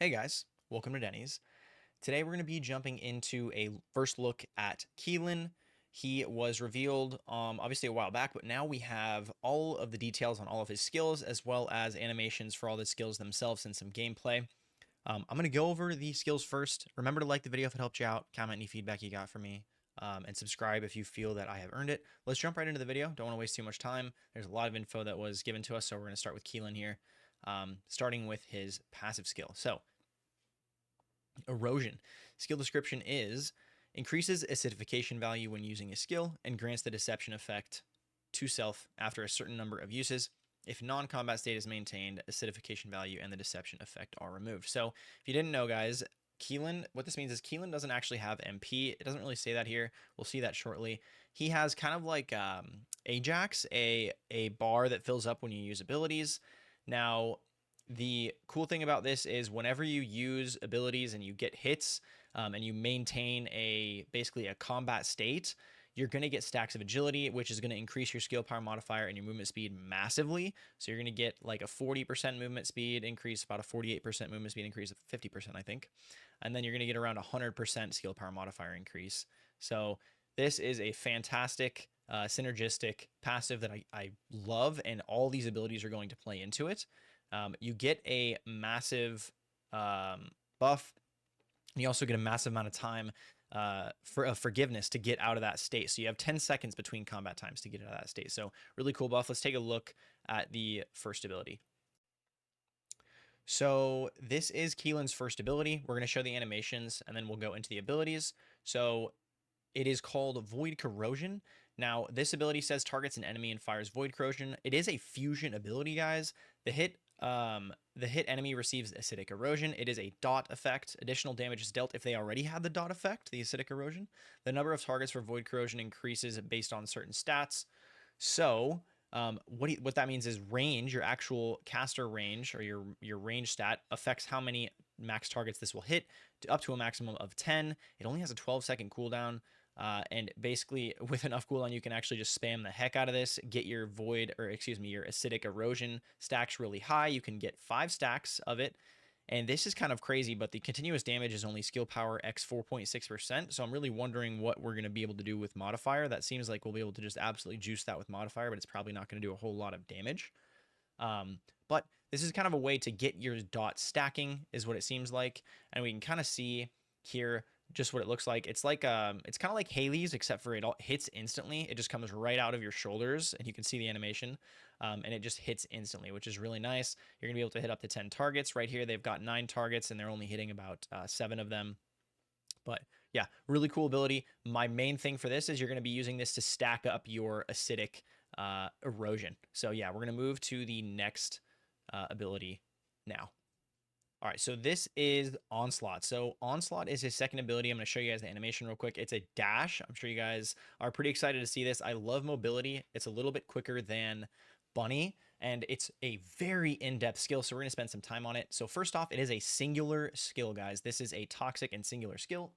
Hey guys, welcome to Denny's. Today we're going to be jumping into a first look at Keelan. He was revealed obviously a while back, but now we have all of the details on all of his skills as well as animations for all the skills themselves and some gameplay. I'm going to go over the skills first. Remember to like the video if it helped you out, comment any feedback you got for me, and subscribe if you feel that I have earned it. Let's jump right into the video. Don't want to waste too much time. There's a lot of info that was given to us, so we're going to start with Keelan here, starting with his passive skill. So Erosion. Skill description is increases acidification value when using a skill and grants the deception effect to self after a certain number of uses. If non-combat state is maintained, acidification value and the deception effect are removed. So if you didn't know, guys, Keelan, what this means is Keelan doesn't actually have MP. It doesn't really say that here. We'll see that shortly. He has kind of like Ajax, a bar that fills up when you use abilities. Now, the cool thing about this is whenever you use abilities and you get hits and you maintain basically a combat state, you're going to get stacks of agility, which is going to increase your skill power modifier and your movement speed massively. So you're going to get like a 40% movement speed increase, about a 48% movement speed increase, 50%, I think. And then you're going to get around 100% skill power modifier increase. So this is a fantastic synergistic passive that I love, and all these abilities are going to play into it. You get a massive buff. You also get a massive amount of time for forgiveness to get out of that state. So you have 10 seconds between combat times to get out of that state. So really cool buff. Let's take a look at the first ability. So this is Keelan's first ability. We're going to show the animations and then we'll go into the abilities. So it is called Void Corrosion. Now, this ability says targets an enemy and fires Void Corrosion. It is a fusion ability, guys. The hit enemy receives acidic erosion. It is a dot effect. Additional damage is dealt if they already had the dot effect, the acidic erosion. The number of targets for Void Corrosion increases based on certain stats. So, what that means is range, your actual caster range or your range stat affects how many max targets this will hit, up to a maximum of 10. It only has a 12-second cooldown. And basically, with enough cooldown, you can actually just spam the heck out of this, get your your acidic erosion stacks really high. You can get 5 stacks of it. And this is kind of crazy, but the continuous damage is only skill power x 4.6%. So I'm really wondering what we're going to be able to do with modifier. That seems like we'll be able to just absolutely juice that with modifier, but it's probably not going to do a whole lot of damage. But this is kind of a way to get your dot stacking, is what it seems like. And we can kind of see here just what it looks like. It's like it's kind of like Haley's, except for it all hits instantly. It just comes right out of your shoulders, and you can see the animation, and it just hits instantly, which is really nice. You're gonna be able to hit up to 10 targets. Right here, they've got 9 targets, and they're only hitting about 7 of them. But yeah, really cool ability. My main thing for this is you're gonna be using this to stack up your acidic erosion. So yeah, we're gonna move to the next ability now. All right, so this is Onslaught. So Onslaught is his second ability. I'm going to show you guys the animation real quick. It's a dash. I'm sure you guys are pretty excited to see this. I love mobility. It's a little bit quicker than Bunny, and it's a very in-depth skill, so we're going to spend some time on it. So first off, it is a singular skill, guys. This is a toxic and singular skill.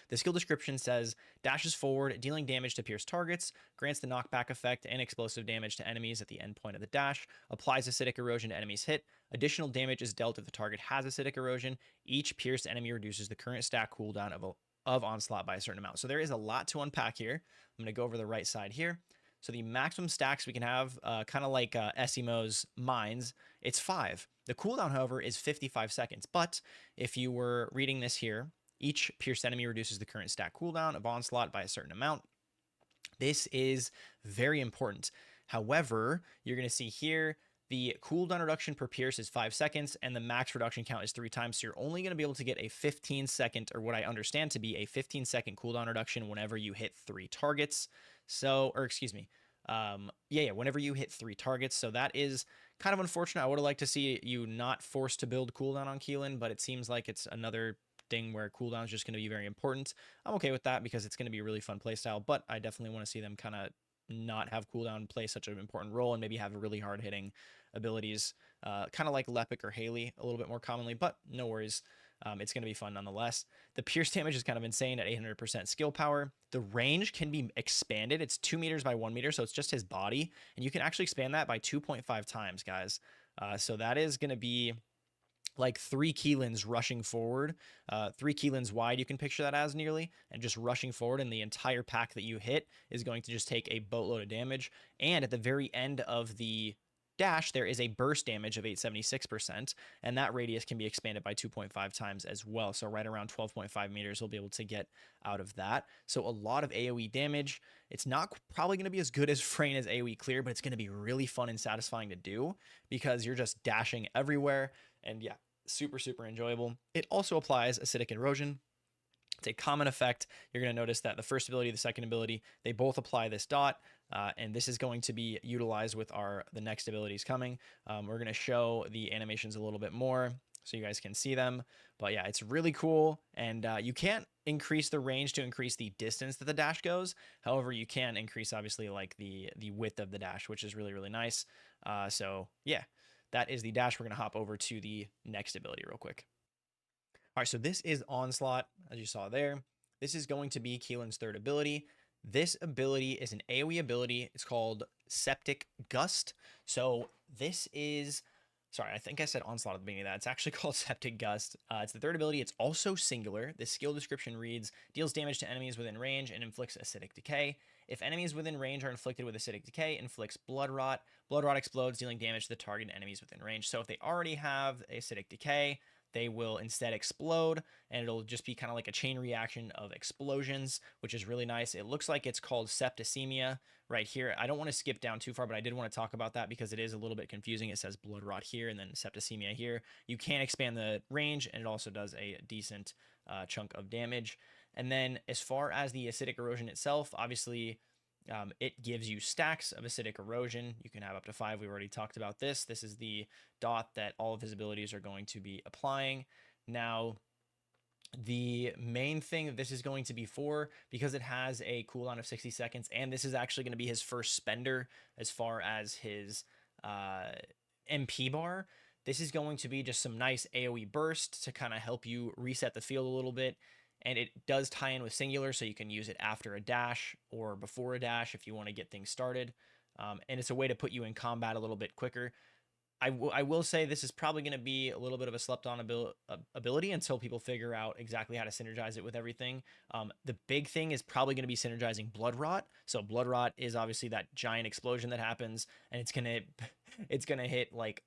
The skill description says, dashes forward, dealing damage to pierce targets, grants the knockback effect and explosive damage to enemies at the end point of the dash, applies acidic erosion to enemies hit. Additional damage is dealt if the target has acidic erosion. Each pierced enemy reduces the current stack cooldown of Onslaught by a certain amount. So there is a lot to unpack here. I'm going to go over the right side here. So the maximum stacks we can have, kind of like Esimo's mines, it's 5. The cooldown, however, is 55 seconds. But if you were reading this here, each pierced enemy reduces the current stack cooldown of Onslaught by a certain amount. This is very important. However, you're going to see here, the cooldown reduction per pierce is 5 seconds, and the max reduction count is 3 times. So you're only going to be able to get a 15-second, or what I understand to be a 15-second cooldown reduction whenever you hit 3 targets. So, or excuse me, whenever you hit 3 targets. So that is kind of unfortunate. I would have liked to see you not forced to build cooldown on Keelan, but it seems like it's another thing where cooldown is just going to be very important. I'm okay with that because it's going to be a really fun playstyle, but I definitely want to see them kind of not have cooldown play such an important role and maybe have really hard hitting abilities, kind of like Lepic or Haley a little bit more commonly, but no worries. It's going to be fun nonetheless. The pierce damage is kind of insane at 800% skill power. The range can be expanded. It's 2 meters by 1 meter, so it's just his body. And you can actually expand that by 2.5 times, guys. So that is going to be like 3 Keelans rushing forward, 3 Keelans wide, you can picture that as nearly, and just rushing forward, and the entire pack that you hit is going to just take a boatload of damage. And at the very end of the dash, there is a burst damage of 876%, and that radius can be expanded by 2.5 times as well. So right around 12.5 meters, we'll be able to get out of that. So a lot of AoE damage. It's not probably going to be as good as Freyna's AoE clear, but it's going to be really fun and satisfying to do because you're just dashing everywhere. And yeah, super, super enjoyable. It also applies acidic erosion. It's a common effect. You're going to notice that the first ability, the second ability, they both apply this dot, and this is going to be utilized with the next abilities coming. We're going to show the animations a little bit more so you guys can see them. But yeah, it's really cool, and you can't increase the range to increase the distance that the dash goes. However, you can increase, obviously, like the width of the dash, which is really, really nice. So yeah, that is the dash. We're going to hop over to the next ability real quick. All right, so this is Onslaught, as you saw there. This is going to be Keelan's third ability. This ability is an AoE ability. It's called Septic Gust. So this is, sorry, I think I said Onslaught at the beginning of that. It's actually called Septic Gust. It's the third ability. It's also singular. The skill description reads, deals damage to enemies within range and inflicts acidic decay. If enemies within range are inflicted with acidic decay, inflicts blood rot. Blood rot explodes, dealing damage to the target and enemies within range. So if they already have acidic decay, they will instead explode, and it'll just be kind of like a chain reaction of explosions, which is really nice. It looks like it's called septicemia right here. I don't want to skip down too far, but I did want to talk about that because it is a little bit confusing. It says blood rot here and then septicemia here. You can expand the range, and it also does a decent chunk of damage. And then as far as the acidic erosion itself, obviously it gives you stacks of acidic erosion. You can have up to 5. We've already talked about this. This is the dot that all of his abilities are going to be applying. Now, the main thing that this is going to be for, because it has a cooldown of 60 seconds, and this is actually going to be his first spender as far as his MP bar, this is going to be just some nice AoE burst to kind of help you reset the field a little bit. And it does tie in with singular, so you can use it after a dash or before a dash if you want to get things started. And it's a way to put you in combat a little bit quicker. I will say this is probably going to be a little bit of a slept-on ability until people figure out exactly how to synergize it with everything. The big thing is probably going to be synergizing blood rot. So blood rot is obviously that giant explosion that happens, and it's gonna hit like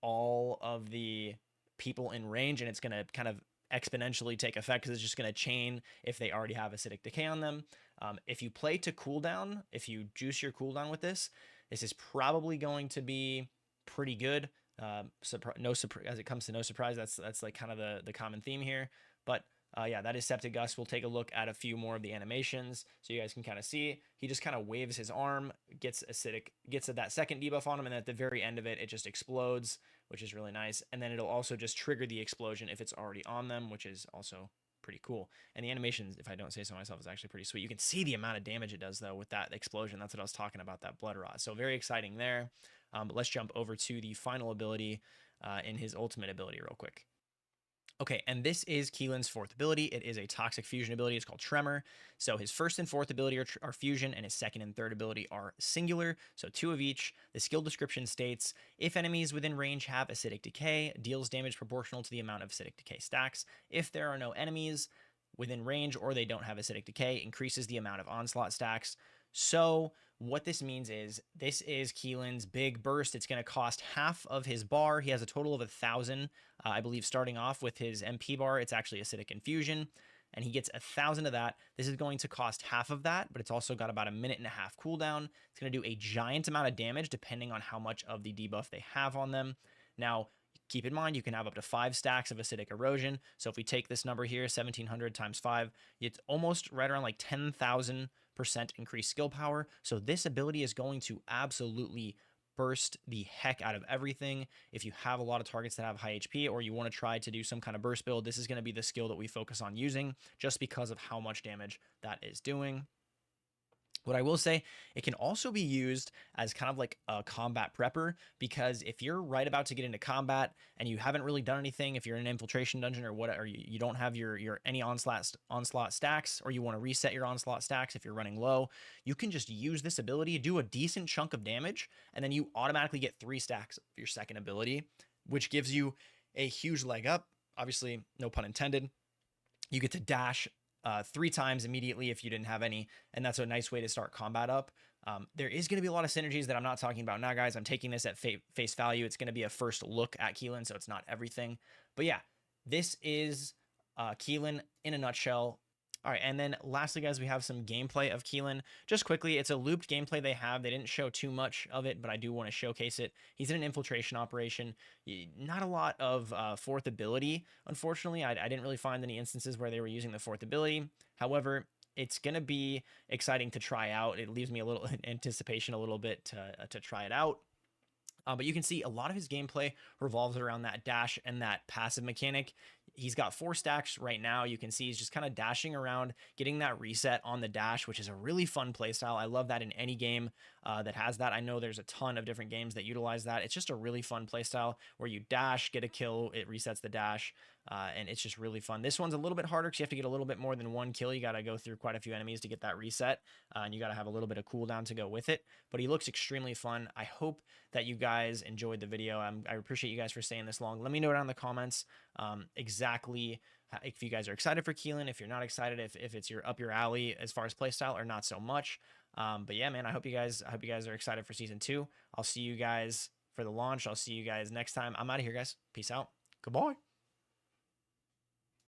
all of the people in range, and it's gonna kind of exponentially take effect because it's just going to chain if they already have acidic decay on them. If you play to cooldown, if you juice your cooldown with this, this is probably going to be pretty good. No surprise as it comes to no surprise. That's like kind of the common theme here. But yeah, that is Septic Gust. We'll take a look at a few more of the animations so you guys can kind of see. He just kind of waves his arm, gets that second debuff on him, and then at the very end of it, it just explodes, which is really nice. And then it'll also just trigger the explosion if it's already on them, which is also pretty cool. And the animations, if I don't say so myself, is actually pretty sweet. You can see the amount of damage it does, though, with that explosion. That's what I was talking about, that blood rot. So very exciting there. But let's jump over to the final ability in his ultimate ability real quick. Okay, and this is Keelan's fourth ability. It is a toxic fusion ability. It's called Tremor. So his first and fourth ability are fusion, and his second and third ability are singular. So 2 of each. The skill description states, if enemies within range have acidic decay, deals damage proportional to the amount of acidic decay stacks. If there are no enemies within range or they don't have acidic decay, increases the amount of onslaught stacks. So what this means is this is Keelan's big burst. It's going to cost half of his bar. He has a total of 1,000, I believe, starting off with his MP bar. It's actually acidic infusion, and he gets 1,000 of that. This is going to cost half of that, but it's also got about a minute and a half cooldown. It's going to do a giant amount of damage depending on how much of the debuff they have on them. Now, keep in mind, you can have up to 5 stacks of acidic erosion. So if we take this number here, 1,700 times 5, it's almost right around like 10,000% increased skill power. So this ability is going to absolutely burst the heck out of everything. If you have a lot of targets that have high HP or you want to try to do some kind of burst build, this is going to be the skill that we focus on using just because of how much damage that is doing. What I will say, it can also be used as kind of like a combat prepper, because if you're right about to get into combat and you haven't really done anything, if you're in an infiltration dungeon or whatever, you don't have your any onslaught stacks, or you want to reset your onslaught stacks if you're running low, you can just use this ability, do a decent chunk of damage, and then you automatically get 3 stacks of your second ability, which gives you a huge leg up. Obviously, no pun intended. You get to dash 3 times immediately if you didn't have any, and that's a nice way to start combat up. There is going to be a lot of synergies that I'm not talking about now, guys. I'm taking this at face value. It's going to be a first look at Keelan, so it's not everything. But yeah, this is Keelan in a nutshell. All right, and then lastly, guys, we have some gameplay of Keelan. Just quickly, it's a looped gameplay they have. They didn't show too much of it, but I do want to showcase it. He's in an infiltration operation. Not a lot of fourth ability, unfortunately. I didn't really find any instances where they were using the fourth ability. However, it's going to be exciting to try out. It leaves me a little in anticipation a little bit to try it out. But you can see a lot of his gameplay revolves around that dash and that passive mechanic. He's got 4 stacks right now. You can see he's just kind of dashing around, getting that reset on the dash, which is a really fun playstyle. I love that in any game that has that. I know there's a ton of different games that utilize that. It's just a really fun playstyle where you dash, get a kill, it resets the dash, and it's just really fun. This one's a little bit harder because you have to get a little bit more than 1 kill. You got to go through quite a few enemies to get that reset, and you got to have a little bit of cooldown to go with it. But he looks extremely fun. I hope that you guys enjoyed the video. I appreciate you guys for staying this long. Let me know down in the comments exactly if you guys are excited for Keelan, if you're not excited, if it's up your alley as far as playstyle or not so much. But yeah, man, I hope you guys are excited for season 2. I'll see you guys for the launch. I'll see you guys next time. I'm out of here, guys. Peace out. Goodbye.